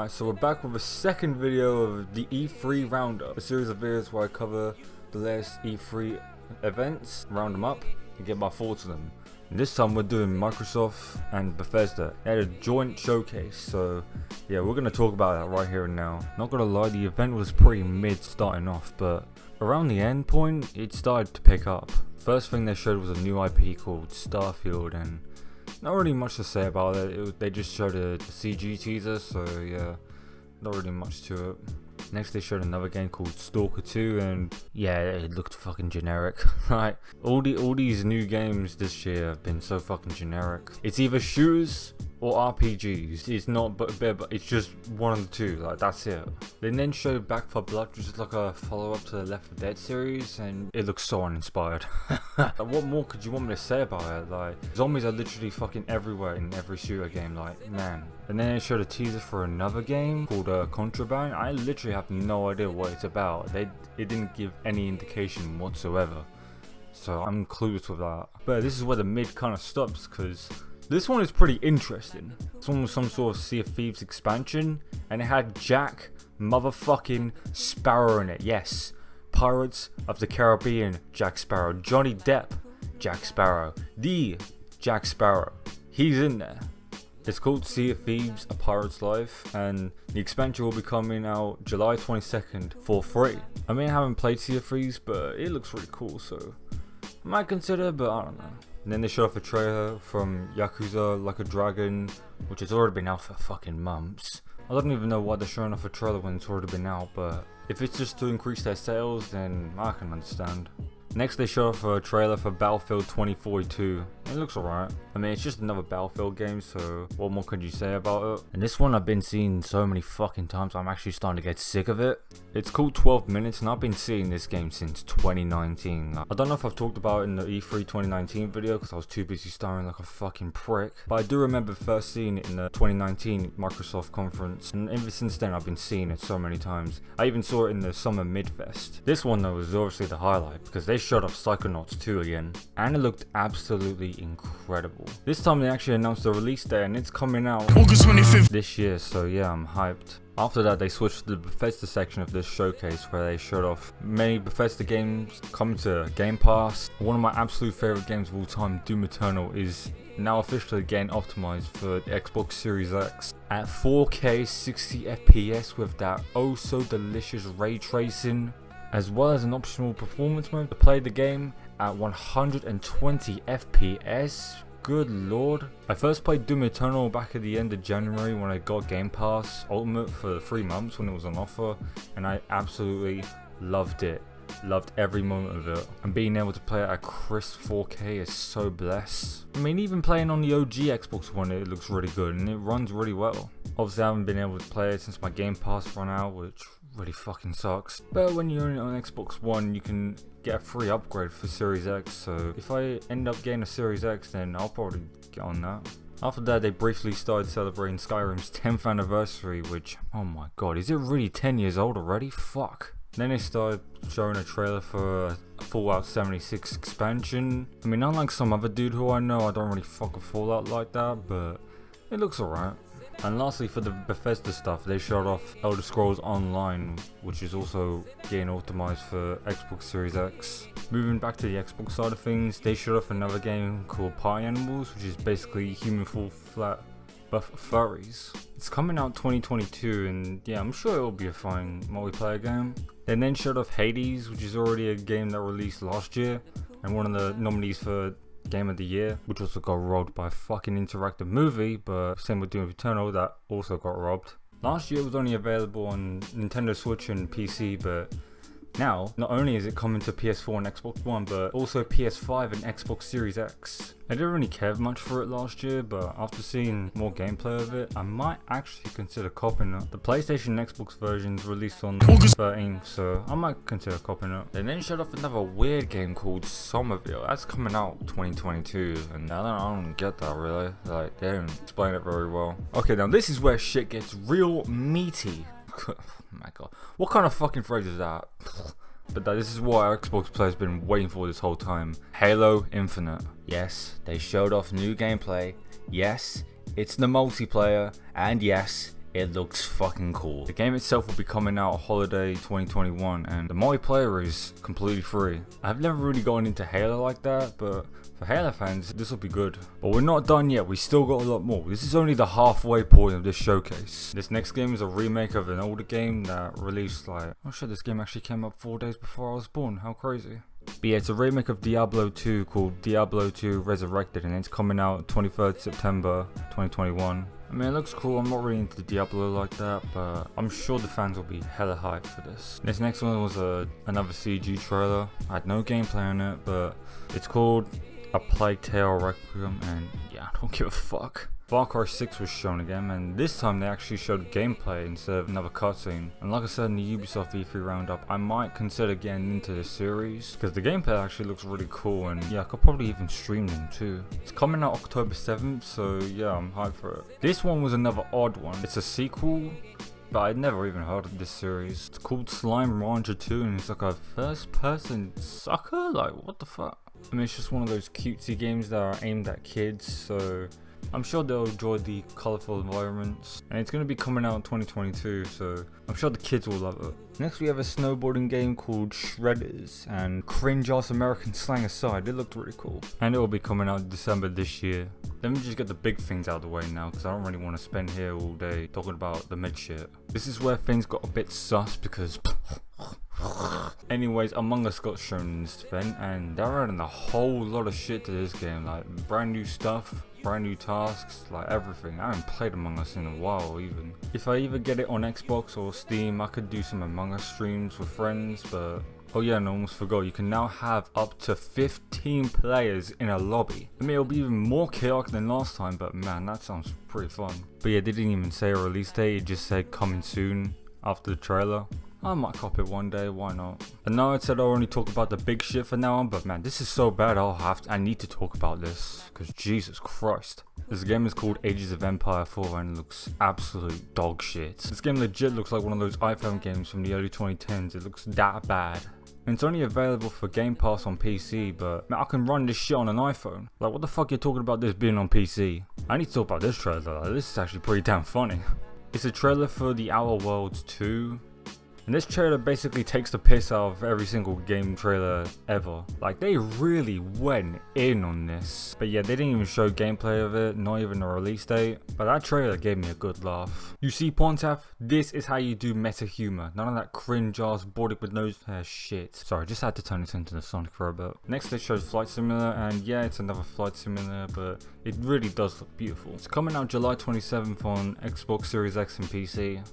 Alright, so we're back with a second video of the E3 Roundup, a series of videos where I cover the latest E3 events, round them up, and get my thoughts on them. And this time we're doing Microsoft and Bethesda. They had a joint showcase, so yeah, we're going to talk about that right here and now. Not gonna lie, the event was pretty mid starting off, but around the end point, it started to pick up. First thing they showed was a new IP called Starfield, and not really much to say about it. They just showed a CG teaser, so yeah, not really much to it. Next they showed another game called Stalker 2, and yeah, it looked fucking generic. Like all these new games this year have been so fucking generic. It's either shooters or RPGs. It's not but it's just one of the two. Like that's it. They then showed Back 4 Blood, which is like a follow-up to the Left 4 Dead series, and it looks so uninspired. What more could you want me to say about it? Like zombies are literally fucking everywhere in every shooter game. Like man. And then they showed a teaser for another game called Contraband. I literally have no idea what it's about. It didn't give any indication whatsoever, so I'm clueless with that. But this is where the mid kind of stops, because this one is pretty interesting. This one was some sort of Sea of Thieves expansion, and it had Jack motherfucking Sparrow in it. Yes, Pirates of the Caribbean Jack Sparrow. Johnny Depp Jack Sparrow. The Jack Sparrow. He's in there. It's called Sea of Thieves, A Pirate's Life, and the expansion will be coming out July 22nd for free. I mean, I haven't played Sea of Thieves, but it looks really cool, so I might consider, but I don't know. And then they showed off a trailer from Yakuza Like a Dragon, which has already been out for fucking months. I don't even know why they're showing off a trailer when it's already been out, but if it's just to increase their sales, then I can understand. Next they showed off a trailer for Battlefield 2042. It looks alright. I mean, it's just another Battlefield game, so what more could you say about it? And this one I've been seeing so many fucking times, I'm actually starting to get sick of it. It's called 12 Minutes, and I've been seeing this game since 2019. I don't know if I've talked about it in the E3 2019 video, because I was too busy starring like a fucking prick. But I do remember first seeing it in the 2019 Microsoft conference, and ever since then I've been seeing it so many times. I even saw it in the Summer Midfest. This one though was obviously the highlight, because they showed off Psychonauts 2 again, and it looked absolutely incredible. This time they actually announced the release date, and it's coming out August 25th this year, so yeah, I'm hyped. After that they switched to the Bethesda section of this showcase, where they showed off many Bethesda games coming to Game Pass. One of my absolute favorite games of all time, Doom Eternal, is now officially getting optimized for the Xbox Series X at 4K 60 FPS with that oh so delicious ray tracing, as well as an optional performance mode to play the game at 120 FPS. Good lord. I first played Doom Eternal back at the end of January when I got Game Pass Ultimate for 3 months when it was on offer, and I absolutely loved it. Loved every moment of it, and being able to play it at crisp 4K is so blessed. I mean, even playing on the OG Xbox One, it looks really good and it runs really well. Obviously I haven't been able to play it since my Game Pass run out, which really fucking sucks. But when you're on Xbox One, you can get a free upgrade for Series X, so if I end up getting a Series X, then I'll probably get on that. After that, they briefly started celebrating Skyrim's 10th anniversary, which, oh my god, is it really 10 years old already? Fuck. Then they started showing a trailer for a Fallout 76 expansion. I mean, unlike some other dude who I know, I don't really fuck with Fallout like that, but it looks alright. And lastly, for the Bethesda stuff, they showed off Elder Scrolls Online, which is also getting optimized for Xbox Series X. Moving back to the Xbox side of things, they showed off another game called Party Animals, which is basically human full flat buff furries. It's coming out 2022, and yeah, I'm sure it'll be a fine multiplayer game. They then showed off Hades, which is already a game that released last year, and one of the nominees for Game of the Year, which also got robbed by a fucking interactive movie, but same with Doom Eternal, that also got robbed. Last year it was only available on Nintendo Switch and PC, but now, not only is it coming to PS4 and Xbox One, but also PS5 and Xbox Series X. I didn't really care much for it last year, but after seeing more gameplay of it, I might actually consider copying it. The PlayStation and Xbox versions released on August 13th, so I might consider copying it. They then showed off another weird game called Somerville. That's coming out 2022, and I don't get that really. Like, they didn't explain it very well. Okay, now this is where shit gets real meaty. Oh my god, what kind of fucking phrase is that? But this is what our Xbox players been waiting for this whole time. Halo Infinite. Yes, they showed off new gameplay. Yes, it's the multiplayer. And yes, it looks fucking cool. The game itself will be coming out holiday 2021, and the multiplayer is completely free. I've never really gotten into Halo like that, but for Halo fans, this will be good. But we're not done yet, we still got a lot more. This is only the halfway point of this showcase. This next game is a remake of an older game that released like, oh shit, this game actually came up 4 days before I was born, how crazy. But yeah, it's a remake of Diablo 2 called Diablo 2 Resurrected, and it's coming out 23rd September 2021. I mean, it looks cool. I'm not really into Diablo like that, but I'm sure the fans will be hella hyped for this. This next one was another CG trailer. I had no gameplay on it, but it's called A Plague Tale Requiem, and yeah, I don't give a fuck. Far Cry 6 was shown again, and this time they actually showed gameplay instead of another cutscene. And like I said in the Ubisoft E3 Roundup, I might consider getting into this series because the gameplay actually looks really cool, and yeah, I could probably even stream them too. It's coming out October 7th, so yeah, I'm hyped for it. This one was another odd one. It's a sequel, but I'd never even heard of this series. It's called Slime Rancher 2, and it's like a first-person sucker? Like, what the fuck? I mean, it's just one of those cutesy games that are aimed at kids, so I'm sure they'll enjoy the colourful environments, and it's going to be coming out in 2022, so I'm sure the kids will love it. Next we have a snowboarding game called Shredders, and cringe ass American slang aside, it looked really cool. And it will be coming out in December this year. Let me just get the big things out of the way now, because I don't really want to spend here all day talking about the mid shit. This is where things got a bit sus because anyways, Among Us got shown in this event, and they're adding a whole lot of shit to this game, like brand new stuff, brand new tasks, like everything. I haven't played Among Us in a while even. If I either get it on Xbox or Steam, I could do some Among Us streams with friends, but oh yeah, and I almost forgot, you can now have up to 15 players in a lobby. I mean, it'll be even more chaotic than last time, but man, that sounds pretty fun. But yeah, they didn't even say a release date, it just said coming soon after the trailer. I might cop it one day, why not? I know I said I'll only talk about the big shit for now on, but man, this is so bad I need to talk about this, because Jesus Christ. This game is called Ages of Empire 4 and it looks absolute dog shit. This game legit looks like one of those iPhone games from the early 2010s, it looks that bad. And it's only available for Game Pass on PC, but man, I can run this shit on an iPhone. Like, what the fuck you're talking about this being on PC? I need to talk about this trailer, like, this is actually pretty damn funny. It's a trailer for The Outer Worlds 2. And this trailer basically takes the piss out of every single game trailer ever. Like, they really went in on this. But yeah, they didn't even show gameplay of it, not even a release date. But that trailer gave me a good laugh. You see, Pontap, this is how you do meta humor. None of that cringe ass boarding with nose hair shit. Sorry, just had to turn this into the Sonic for a bit. Next they showed Flight Simulator, and yeah, it's another Flight Simulator, but it really does look beautiful. It's coming out July 27th on Xbox Series X and PC.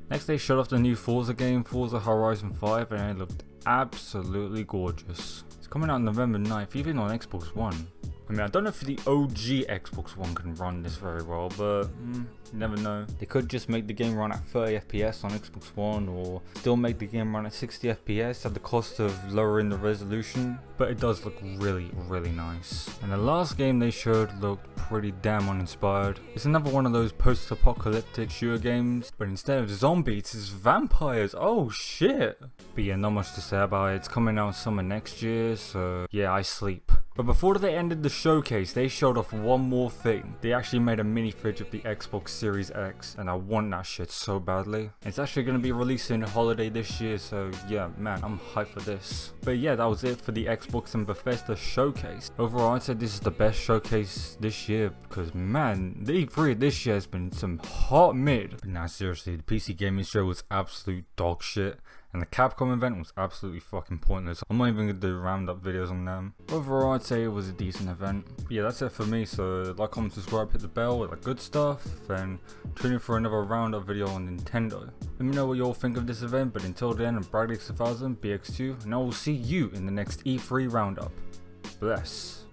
Next they showed off the new Forza game, Forza Horizon 5, and it looked absolutely gorgeous. It's coming out November 9th, even on Xbox One. I mean, I don't know if the OG Xbox One can run this very well, but you never know. They could just make the game run at 30 FPS on Xbox One, or still make the game run at 60 FPS at the cost of lowering the resolution. But it does look really, really nice. And the last game they showed looked pretty damn uninspired. It's another one of those post-apocalyptic shooter games, but instead of zombies, it's vampires. Oh shit! But yeah, not much to say about it. It's coming out summer next year, so yeah, I sleep. But before they ended the showcase, they showed off one more thing. They actually made a minifig of the Xbox Series X, and I want that shit so badly. It's actually going to be releasing a holiday this year, so yeah, man, I'm hyped for this. But yeah, that was it for the Xbox and Bethesda Showcase. Overall, I'd say this is the best showcase this year, because man, the E3 this year has been some hot mid. But nah, seriously, the PC gaming show was absolute dog shit. And the Capcom event was absolutely fucking pointless. I'm not even gonna do roundup videos on them. Overall, I'd say it was a decent event. But yeah, that's it for me. So like, comment, subscribe, hit the bell with like good stuff, and tune in for another roundup video on Nintendo. Let me know what you all think of this event. But until then, I'm Bradley 6000 BX2, and I will see you in the next E3 roundup. Bless.